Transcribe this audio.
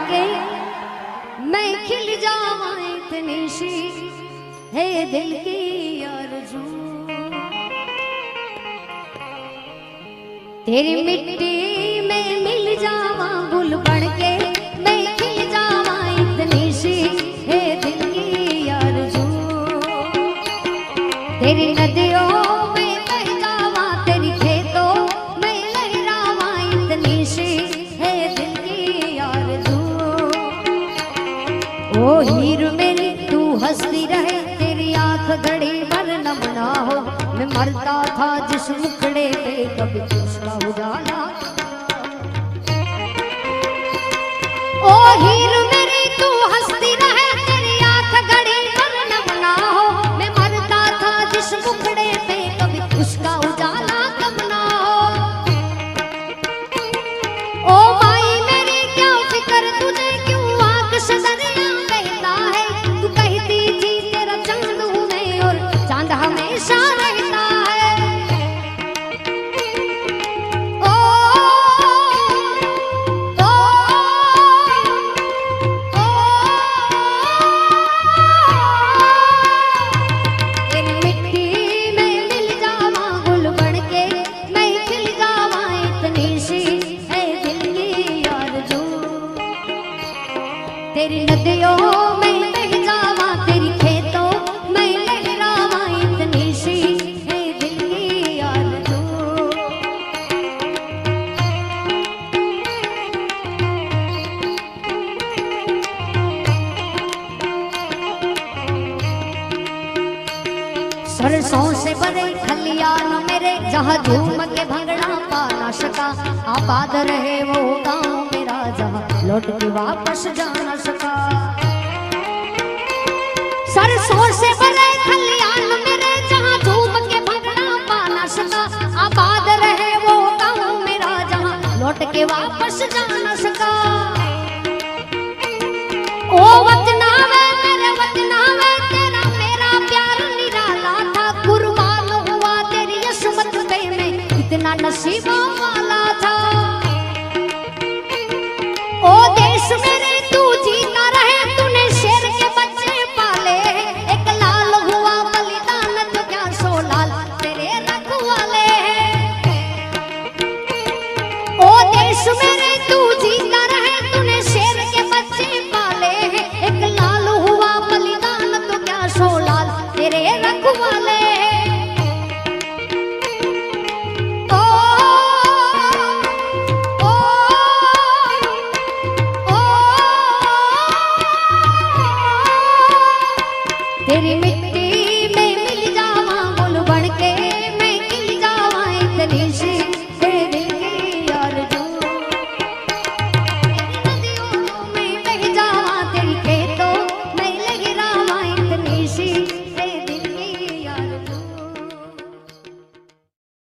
के मैं खिल जावां इतनी सी है दिल की आरज़ू। तेरी मिट्टी में मिल जावां गुल बन के मैं खिल जावां इतनी सी है दिल की आरज़ू। तेरी नदियों में बह जावां तेरी खेतों में लहरावां इतनी सी है दिल की आरज़ू। ओ हीर मेरी तू हंसती रहे तेरी आंख घड़ी भर नम ना हो। मैं मरता था जिस मुखड़े पे कभी उसका उजाला। ओ हीर मेरी तू हंसती रहे तेरी आंख घड़ी भर नम ना हो। मैं मरता था जिस मुखड़े पे कभी उसका उजाला कब ना हो। ओ माई मेरी क्या फिक्र तुझे क्यों आंख से दरिया बहता है। तू कहती थी तेरा चांद हूँ मैं और चांद हमेशा रहता है। ओ ओ ओ इन मिट्टी में मिल जावां गुल बन के मैं खिल जावां इतनी सी है दिल की आरज़ू। तेरी नदियों में बह जावां तेरी खेतों में लहरावां इतनी सी है दिल की आरज़ू। सरसों से भरे खलियान मेरे जहाँ झूम के भंगड़ा पा ना सका। आबाद रहे वो गाँव मेरा जहाँ लौट के वापस जा ना सका। सरसों से भरे खलियान मेरे जहाँ झूम के भंगड़ा पा ना सका। आबाद रहे वो गाँव मेरा जहाँ लौट के वापस जा ना सका। ओ वतना वे मेरे वतना वे तेरा मेरा प्यार निराला था। कुर्बान हुआ तेरी अजमत पे मैं इतना नसीबों वाला था। ओ देश मेरे तू जीता रहे तूने शेर के बच्चे पाले। एक लाल हुआ बलिदान तो क्या 100 लाल तेरे रखवाले हैं। ओ देश मेरे तू जीता रहे तूने शेर के बच्चे पाले। एक लाल हुआ बलिदान तो क्या 100 लाल तेरे रखवाले हैं।